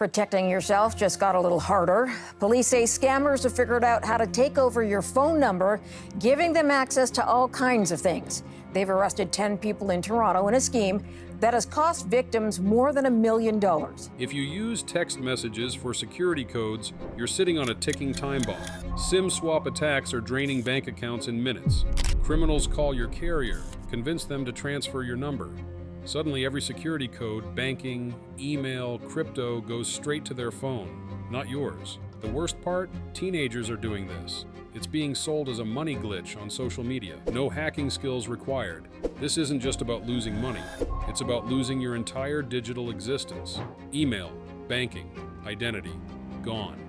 Protecting yourself just got a little harder. Police say scammers have figured out how to take over your phone number, giving them access to all kinds of things. They've arrested 10 people in Toronto in a scheme that has cost victims more than $1 million. If you use text messages for security codes, you're sitting on a ticking time bomb. SIM swap attacks are draining bank accounts in minutes. Criminals call your carrier, convince them to transfer your number. Suddenly, every security code, banking, email, crypto goes straight to their phone, not yours. The worst part? Teenagers are doing this. It's being sold as a money glitch on social media. No hacking skills required. This isn't just about losing money. It's about losing your entire digital existence. Email, banking, identity, gone.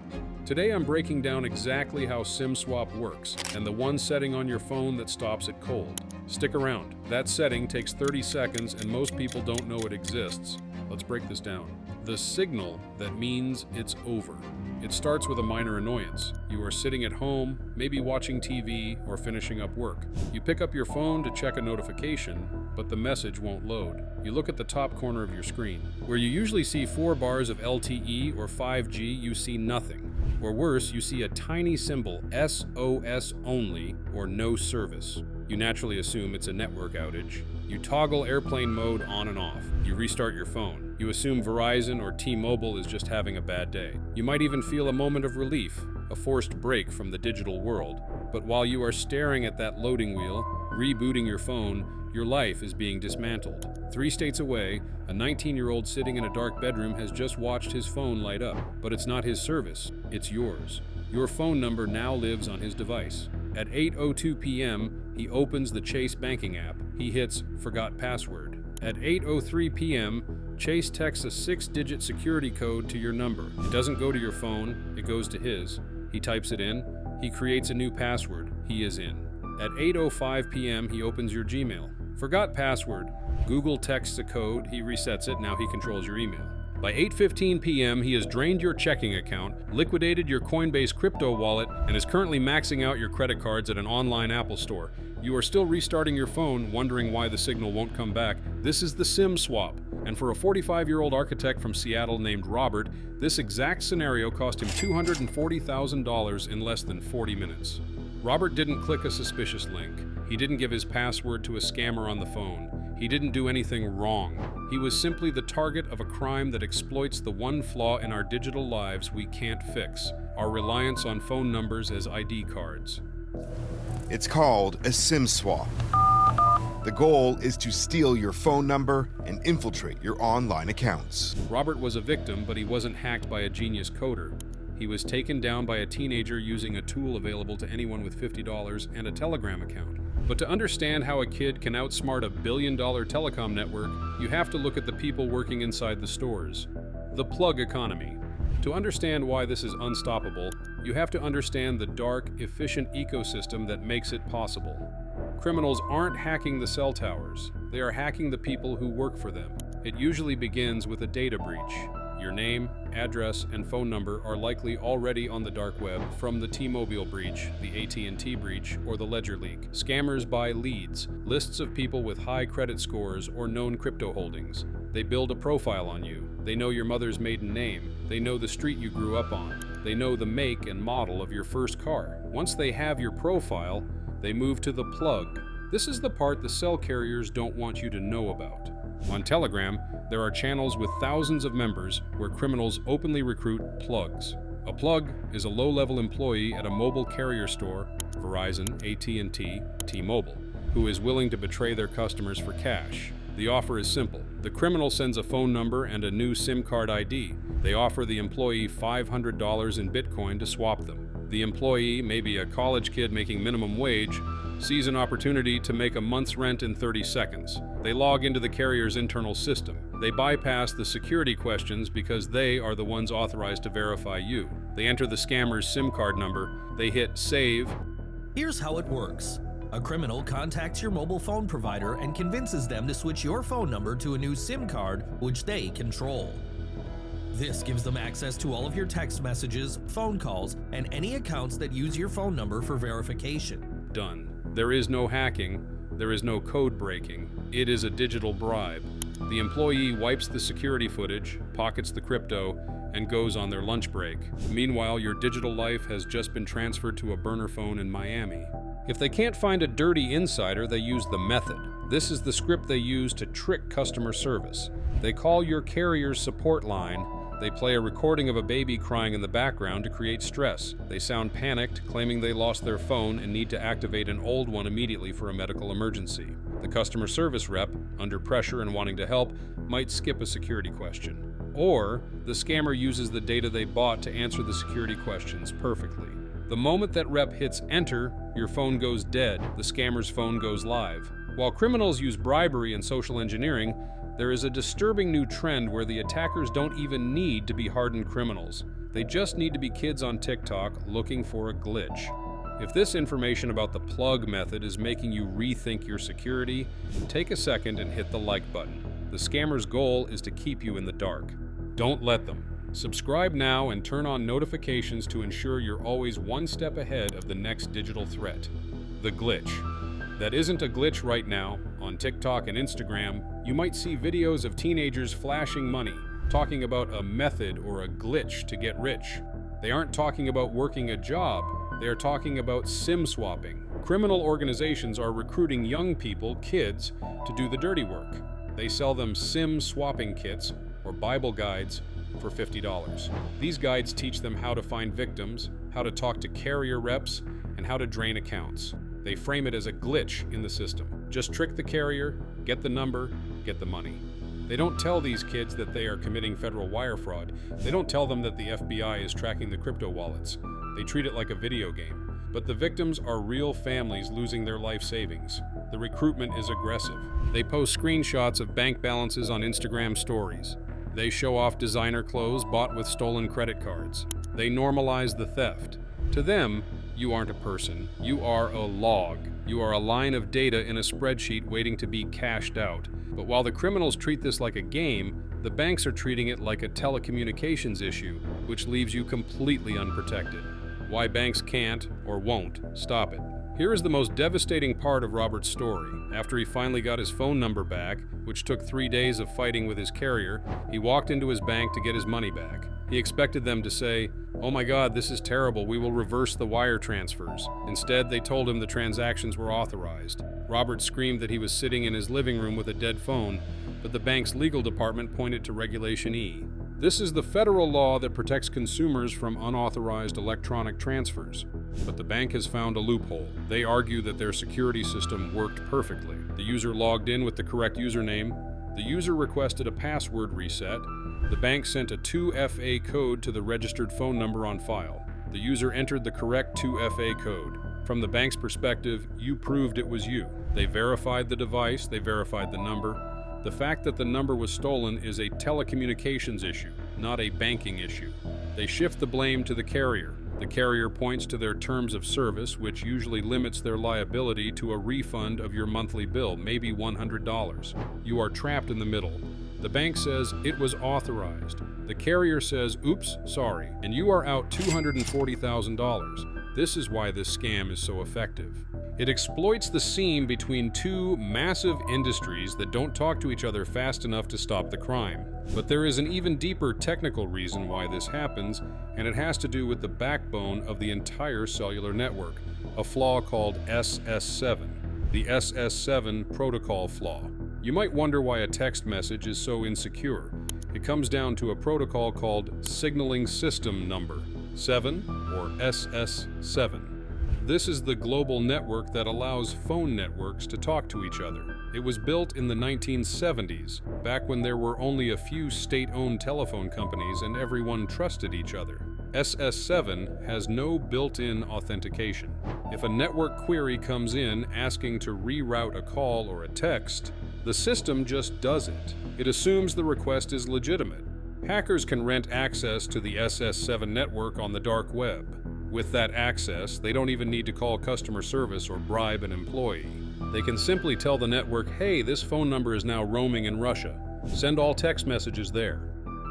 Today I'm breaking down exactly how SIM swap works and the one setting on your phone that stops it cold. Stick around. That setting takes 30 seconds and most people don't know it exists. Let's break this down. The signal that means it's over. It starts with a minor annoyance. You are sitting at home, maybe watching TV or finishing up work. You pick up your phone to check a notification, but the message won't load. You look at the top corner of your screen. Where you usually see 4 bars of LTE or 5G, you see nothing. Or worse, you see a tiny symbol, SOS only, or no service. You naturally assume it's a network outage. You toggle airplane mode on and off. You restart your phone. You assume Verizon or T-Mobile is just having a bad day. You might even feel a moment of relief, a forced break from the digital world. But while you are staring at that loading wheel, rebooting your phone, your life is being dismantled. 3 states away, a 19-year-old sitting in a dark bedroom has just watched his phone light up. But it's not his service, it's yours. Your phone number now lives on his device. At 8:02 p.m., he opens the Chase banking app. He hits Forgot Password. At 8:03 p.m., Chase texts a 6-digit security code to your number. It doesn't go to your phone, it goes to his. He types it in. He creates a new password. He is in. At 8:05 p.m., he opens your Gmail. Forgot password. Google texts a code. He resets it. Now he controls your email. By 8:15 p.m., he has drained your checking account, liquidated your Coinbase crypto wallet, and is currently maxing out your credit cards at an online Apple store. You are still restarting your phone, wondering why the signal won't come back. This is the SIM swap. And for a 45-year-old architect from Seattle named Robert, this exact scenario cost him $240,000 in less than 40 minutes. Robert didn't click a suspicious link. He didn't give his password to a scammer on the phone. He didn't do anything wrong. He was simply the target of a crime that exploits the one flaw in our digital lives we can't fix, our reliance on phone numbers as ID cards. It's called a SIM swap. The goal is to steal your phone number and infiltrate your online accounts. Robert was a victim, but he wasn't hacked by a genius coder. He was taken down by a teenager using a tool available to anyone with $50 and a Telegram account. But to understand how a kid can outsmart a billion-dollar telecom network, you have to look at the people working inside the stores. The plug economy. To understand why this is unstoppable, you have to understand the dark, efficient ecosystem that makes it possible. Criminals aren't hacking the cell towers. They are hacking the people who work for them. It usually begins with a data breach. Your name, address, and phone number are likely already on the dark web from the T-Mobile breach, the AT&T breach, or the Ledger leak. Scammers buy leads, lists of people with high credit scores or known crypto holdings. They build a profile on you. They know your mother's maiden name. They know the street you grew up on. They know the make and model of your first car. Once they have your profile, they move to the plug. This is the part the cell carriers don't want you to know about. On Telegram, there are channels with thousands of members where criminals openly recruit plugs. A plug is a low-level employee at a mobile carrier store, Verizon, AT&T, T-Mobile, who is willing to betray their customers for cash. The offer is simple. The criminal sends a phone number and a new SIM card ID. They offer the employee $500 in Bitcoin to swap them. The employee, maybe a college kid making minimum wage, sees an opportunity to make a month's rent in 30 seconds. They log into the carrier's internal system. They bypass the security questions because they are the ones authorized to verify you. They enter the scammer's SIM card number. They hit save. Here's how it works. A criminal contacts your mobile phone provider and convinces them to switch your phone number to a new SIM card, which they control. This gives them access to all of your text messages, phone calls, and any accounts that use your phone number for verification. Done. There is no hacking. There is no code breaking. It is a digital bribe. The employee wipes the security footage, pockets the crypto, and goes on their lunch break. Meanwhile, your digital life has just been transferred to a burner phone in Miami. If they can't find a dirty insider, they use the method. This is the script they use to trick customer service. They call your carrier's support line. They play a recording of a baby crying in the background to create stress. They sound panicked, claiming they lost their phone and need to activate an old one immediately for a medical emergency. The customer service rep, under pressure and wanting to help, might skip a security question. Or the scammer uses the data they bought to answer the security questions perfectly. The moment that rep hits enter, your phone goes dead, the scammer's phone goes live. While criminals use bribery and social engineering, there is a disturbing new trend where the attackers don't even need to be hardened criminals. They just need to be kids on TikTok looking for a glitch. If this information about the plug method is making you rethink your security, take a second and hit the like button. The scammer's goal is to keep you in the dark. Don't let them. Subscribe now and turn on notifications to ensure you're always one step ahead of the next digital threat. The glitch. That isn't a glitch right now. On TikTok and Instagram, you might see videos of teenagers flashing money, talking about a method or a glitch to get rich. They aren't talking about working a job, they are talking about SIM swapping. Criminal organizations are recruiting young people, kids, to do the dirty work. They sell them SIM swapping kits or Bible guides for $50. These guides teach them how to find victims, how to talk to carrier reps, and how to drain accounts. They frame it as a glitch in the system. Just trick the carrier, get the number, get the money. They don't tell these kids that they are committing federal wire fraud. They don't tell them that the FBI is tracking the crypto wallets. They treat it like a video game. But the victims are real families losing their life savings. The recruitment is aggressive. They post screenshots of bank balances on Instagram stories. They show off designer clothes bought with stolen credit cards. They normalize the theft. To them, you aren't a person. You are a log. You are a line of data in a spreadsheet waiting to be cashed out. But while the criminals treat this like a game, the banks are treating it like a telecommunications issue, which leaves you completely unprotected. Why banks can't or won't stop it. Here is the most devastating part of Robert's story. After he finally got his phone number back, which took 3 days of fighting with his carrier, he walked into his bank to get his money back. He expected them to say, "Oh my God, this is terrible, we will reverse the wire transfers." Instead, they told him the transactions were authorized. Robert screamed that he was sitting in his living room with a dead phone, but the bank's legal department pointed to Regulation E. This is the federal law that protects consumers from unauthorized electronic transfers. But the bank has found a loophole. They argue that their security system worked perfectly. The user logged in with the correct username. The user requested a password reset. The bank sent a 2FA code to the registered phone number on file. The user entered the correct 2FA code. From the bank's perspective, you proved it was you. They verified the device, they verified the number. The fact that the number was stolen is a telecommunications issue, not a banking issue. They shift the blame to the carrier. The carrier points to their terms of service, which usually limits their liability to a refund of your monthly bill, maybe $100. You are trapped in the middle. The bank says it was authorized. The carrier says, "Oops, sorry," and you are out $240,000. This is why this scam is so effective. It exploits the seam between two massive industries that don't talk to each other fast enough to stop the crime. But there is an even deeper technical reason why this happens, and it has to do with the backbone of the entire cellular network, a flaw called SS7, the SS7 protocol flaw. You might wonder why a text message is so insecure. It comes down to a protocol called Signaling System Number 7, or SS7. This is the global network that allows phone networks to talk to each other. It was built in the 1970s, back when there were only a few state-owned telephone companies and everyone trusted each other. SS7 has no built-in authentication. If a network query comes in asking to reroute a call or a text, the system just does it. It assumes the request is legitimate. Hackers can rent access to the SS7 network on the dark web. With that access, they don't even need to call customer service or bribe an employee. They can simply tell the network, "Hey, this phone number is now roaming in Russia. Send all text messages there."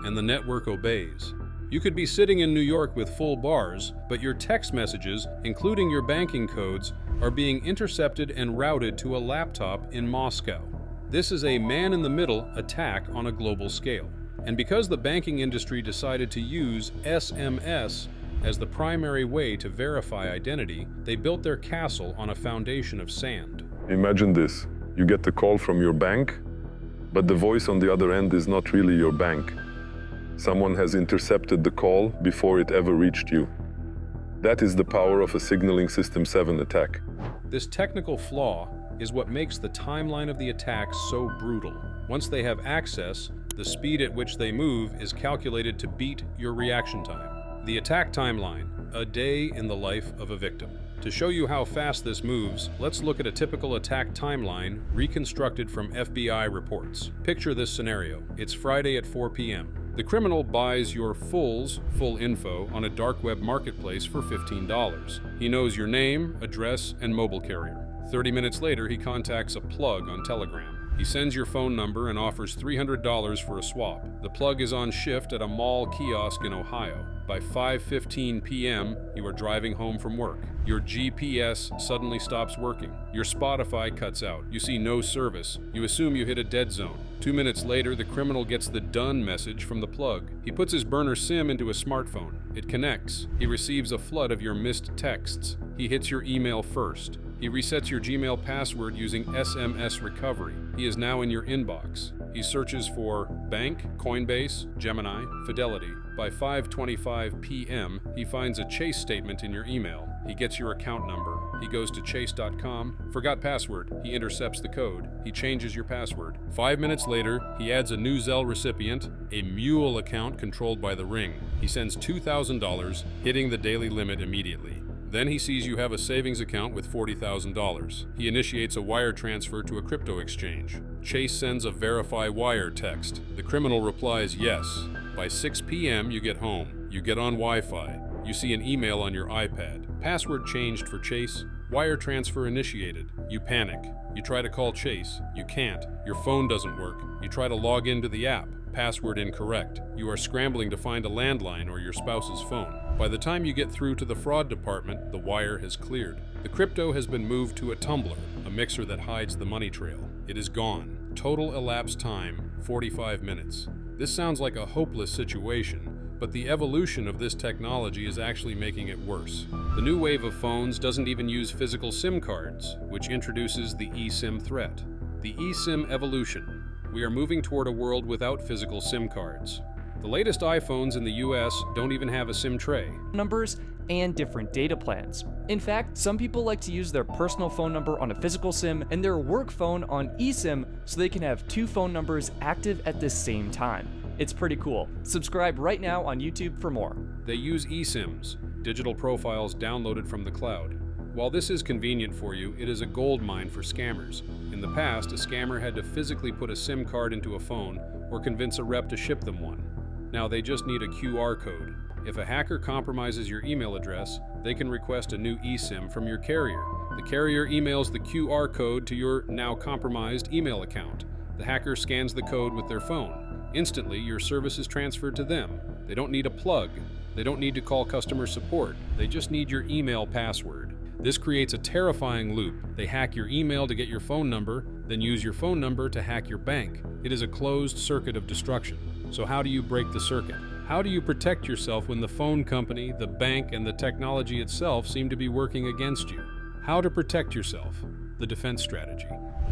And the network obeys. You could be sitting in New York with full bars, but your text messages, including your banking codes, are being intercepted and routed to a laptop in Moscow. This is a man-in-the-middle attack on a global scale. And because the banking industry decided to use SMS as the primary way to verify identity, they built their castle on a foundation of sand. Imagine this. You get the call from your bank, but the voice on the other end is not really your bank. Someone has intercepted the call before it ever reached you. That is the power of a signaling System 7 attack. This technical flaw is what makes the timeline of the attack so brutal. Once they have access, the speed at which they move is calculated to beat your reaction time. The attack timeline, a day in the life of a victim. To show you how fast this moves, let's look at a typical attack timeline reconstructed from FBI reports. Picture this scenario. It's Friday at 4 p.m. The criminal buys your full info on a dark web marketplace for $15. He knows your name, address, and mobile carrier. 30 minutes later, he contacts a plug on Telegram. He sends your phone number and offers $300 for a swap. The plug is on shift at a mall kiosk in Ohio. By 5:15 p.m., you are driving home from work. Your GPS suddenly stops working. Your Spotify cuts out. You see no service. You assume you hit a dead zone. 2 minutes later, the criminal gets the done message from the plug. He puts his burner SIM into a smartphone. It connects. He receives a flood of your missed texts. He hits your email first. He resets your Gmail password using SMS recovery. He is now in your inbox. He searches for bank, Coinbase, Gemini, Fidelity. By 5:25 p.m., he finds a Chase statement in your email. He gets your account number. He goes to chase.com. Forgot password. He intercepts the code. He changes your password. 5 minutes later, he adds a new Zelle recipient, a mule account controlled by the Ring. He sends $2,000, hitting the daily limit immediately. Then he sees you have a savings account with $40,000. He initiates a wire transfer to a crypto exchange. Chase sends a verify wire text. The criminal replies yes. By 6 p.m. you get home. You get on Wi-Fi. You see an email on your iPad. Password changed for Chase. Wire transfer initiated. You panic. You try to call Chase. You can't. Your phone doesn't work. You try to log into the app. Password incorrect. You are scrambling to find a landline or your spouse's phone. By the time you get through to the fraud department, the wire has cleared. The crypto has been moved to a tumbler, a mixer that hides the money trail. It is gone. Total elapsed time, 45 minutes. This sounds like a hopeless situation, but the evolution of this technology is actually making it worse. The new wave of phones doesn't even use physical SIM cards, which introduces the eSIM threat. The eSIM evolution. We are moving toward a world without physical SIM cards. The latest iPhones in the US don't even have a SIM tray. Numbers and different data plans. In fact, some people like to use their personal phone number on a physical SIM and their work phone on eSIM so they can have two phone numbers active at the same time. It's pretty cool. Subscribe right now on YouTube for more. They use eSIMs, digital profiles downloaded from the cloud. While this is convenient for you, it is a goldmine for scammers. In the past, a scammer had to physically put a SIM card into a phone or convince a rep to ship them one. Now they just need a QR code. If a hacker compromises your email address, they can request a new eSIM from your carrier. The carrier emails the QR code to your now compromised email account. The hacker scans the code with their phone. Instantly, your service is transferred to them. They don't need a plug. They don't need to call customer support. They just need your email password. This creates a terrifying loop. They hack your email to get your phone number, then use your phone number to hack your bank. It is a closed circuit of destruction. So how do you break the circuit? How do you protect yourself when the phone company, the bank, and the technology itself seem to be working against you? How to protect yourself? The defense strategy.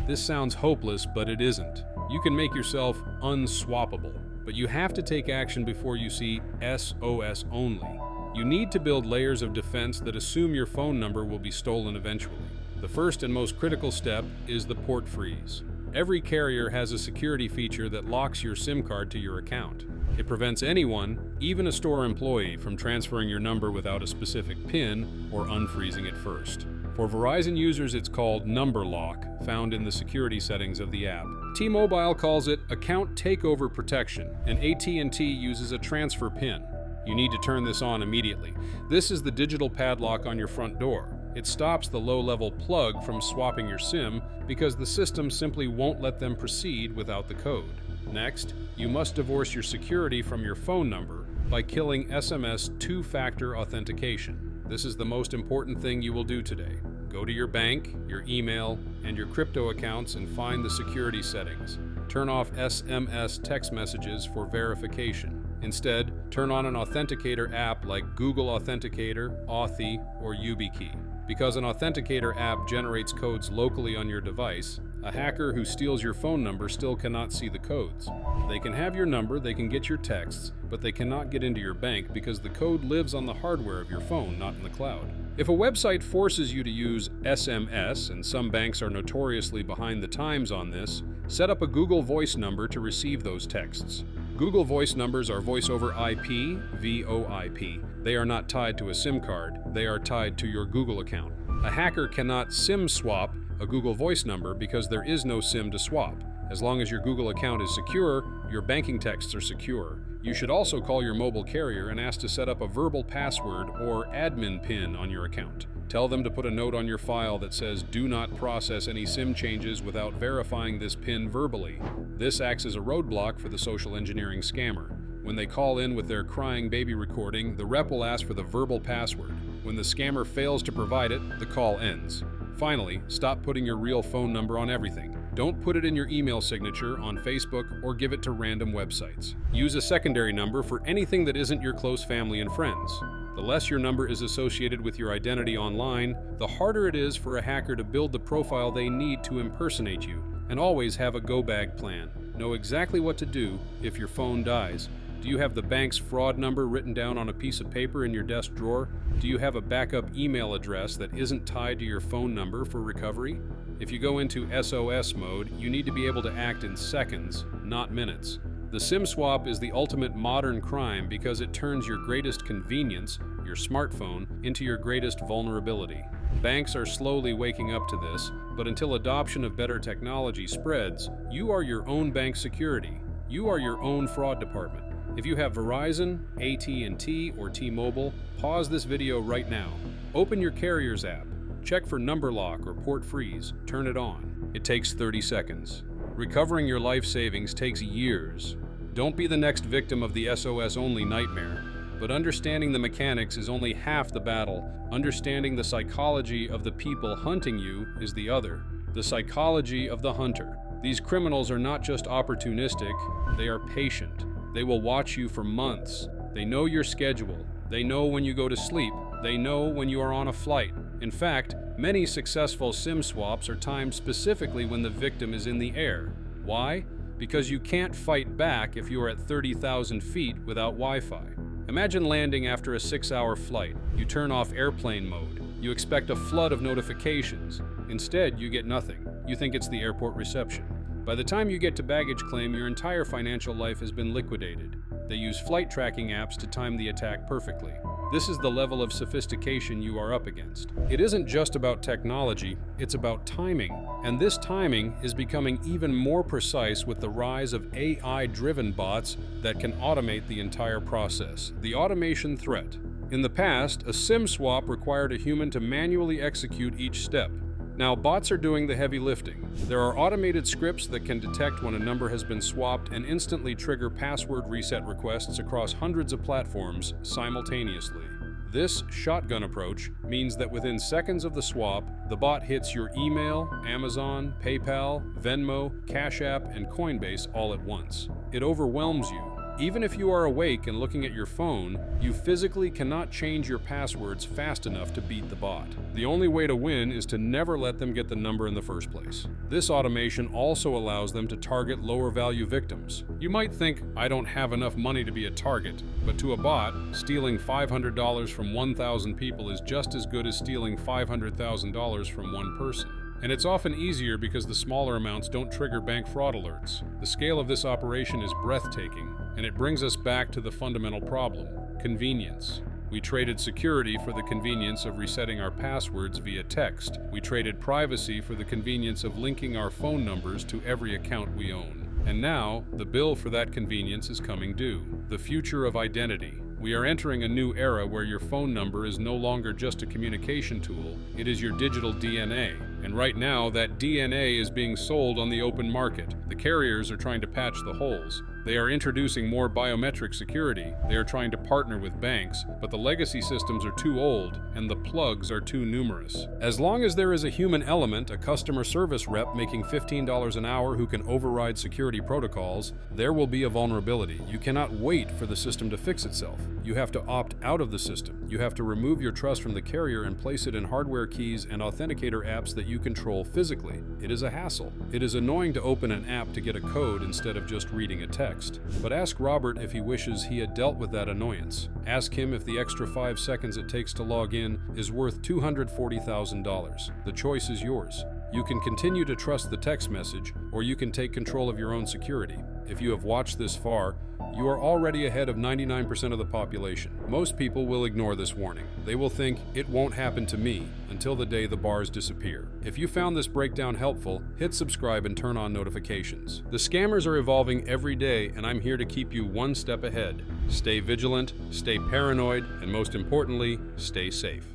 This sounds hopeless, but it isn't. You can make yourself unswappable, but you have to take action before you see SOS only. You need to build layers of defense that assume your phone number will be stolen eventually. The first and most critical step is the port freeze. Every carrier has a security feature that locks your SIM card to your account. It prevents anyone, even a store employee, from transferring your number without a specific PIN or unfreezing it first. For Verizon users, it's called Number Lock, found in the security settings of the app. T-Mobile calls it Account Takeover Protection, and AT&T uses a transfer PIN. You need to turn this on immediately. This is the digital padlock on your front door. It stops the low-level plug from swapping your SIM because the system simply won't let them proceed without the code. Next, you must divorce your security from your phone number by killing SMS two-factor authentication. This is the most important thing you will do today. Go to your bank, your email, and your crypto accounts and find the security settings. Turn off SMS text messages for verification. Instead, turn on an authenticator app like Google Authenticator, Authy, or YubiKey. Because an authenticator app generates codes locally on your device, a hacker who steals your phone number still cannot see the codes. They can have your number, they can get your texts, but they cannot get into your bank because the code lives on the hardware of your phone, not in the cloud. If a website forces you to use SMS, and some banks are notoriously behind the times on this, set up a Google Voice number to receive those texts. Google Voice numbers are voice over IP, VoIP. They are not tied to a SIM card, they are tied to your Google account. A hacker cannot SIM swap a Google Voice number because there is no SIM to swap. As long as your Google account is secure, your banking texts are secure. You should also call your mobile carrier and ask to set up a verbal password or admin PIN on your account. Tell them to put a note on your file that says, "Do not process any SIM changes without verifying this PIN verbally." This acts as a roadblock for the social engineering scammer. When they call in with their crying baby recording, the rep will ask for the verbal password. When the scammer fails to provide it, the call ends. Finally, stop putting your real phone number on everything. Don't put it in your email signature, on Facebook, or give it to random websites. Use a secondary number for anything that isn't your close family and friends. The less your number is associated with your identity online, the harder it is for a hacker to build the profile they need to impersonate you. And always have a go-bag plan. Know exactly what to do if your phone dies. Do you have the bank's fraud number written down on a piece of paper in your desk drawer? Do you have a backup email address that isn't tied to your phone number for recovery? If you go into SOS mode, you need to be able to act in seconds, not minutes. The SIM swap is the ultimate modern crime because it turns your greatest convenience, your smartphone, into your greatest vulnerability. Banks are slowly waking up to this, but until adoption of better technology spreads, you are your own bank security. You are your own fraud department. If you have Verizon, AT&T, or T-Mobile, pause this video right now. Open your carrier's app. Check for number lock or port freeze. Turn it on. It takes 30 seconds. Recovering your life savings takes years. Don't be the next victim of the SOS-only nightmare. But understanding the mechanics is only half the battle. Understanding the psychology of the people hunting you is the other. The psychology of the hunter. These criminals are not just opportunistic, they are patient. They will watch you for months. They know your schedule. They know when you go to sleep. They know when you are on a flight. In fact, many successful SIM swaps are timed specifically when the victim is in the air. Why? Because you can't fight back if you are at 30,000 feet without Wi-Fi. Imagine landing after a 6-hour flight. You turn off airplane mode. You expect a flood of notifications. Instead, you get nothing. You think it's the airport reception. By the time you get to baggage claim, your entire financial life has been liquidated. They use flight tracking apps to time the attack perfectly. This is the level of sophistication you are up against. It isn't just about technology, it's about timing. And this timing is becoming even more precise with the rise of AI-driven bots that can automate the entire process. The automation threat. In the past, a SIM swap required a human to manually execute each step. Now, bots are doing the heavy lifting. There are automated scripts that can detect when a number has been swapped and instantly trigger password reset requests across hundreds of platforms simultaneously. This shotgun approach means that within seconds of the swap, the bot hits your email, Amazon, PayPal, Venmo, Cash App, and Coinbase all at once. It overwhelms you. Even if you are awake and looking at your phone, you physically cannot change your passwords fast enough to beat the bot. The only way to win is to never let them get the number in the first place. This automation also allows them to target lower value victims. You might think, I don't have enough money to be a target, but to a bot, stealing $500 from 1,000 people is just as good as stealing $500,000 from one person. And it's often easier because the smaller amounts don't trigger bank fraud alerts. The scale of this operation is breathtaking, and it brings us back to the fundamental problem: convenience. We traded security for the convenience of resetting our passwords via text. We traded privacy for the convenience of linking our phone numbers to every account we own. And now, the bill for that convenience is coming due. The future of identity. We are entering a new era where your phone number is no longer just a communication tool, it is your digital DNA. And right now, that DNA is being sold on the open market. The carriers are trying to patch the holes. They are introducing more biometric security. They are trying to partner with banks, but the legacy systems are too old and the plugs are too numerous. As long as there is a human element, a customer service rep making $15 an hour who can override security protocols, there will be a vulnerability. You cannot wait for the system to fix itself. You have to opt out of the system. You have to remove your trust from the carrier and place it in hardware keys and authenticator apps that you control physically. It is a hassle. It is annoying to open an app to get a code instead of just reading a text. But ask Robert if he wishes he had dealt with that annoyance. Ask him if the extra 5 seconds it takes to log in is worth $240,000. The choice is yours. You can continue to trust the text message, or you can take control of your own security. If you have watched this far, you are already ahead of 99% of the population. Most people will ignore this warning. They will think, it won't happen to me, until the day the bars disappear. If you found this breakdown helpful, hit subscribe and turn on notifications. The scammers are evolving every day, and I'm here to keep you one step ahead. Stay vigilant, stay paranoid, and most importantly, stay safe.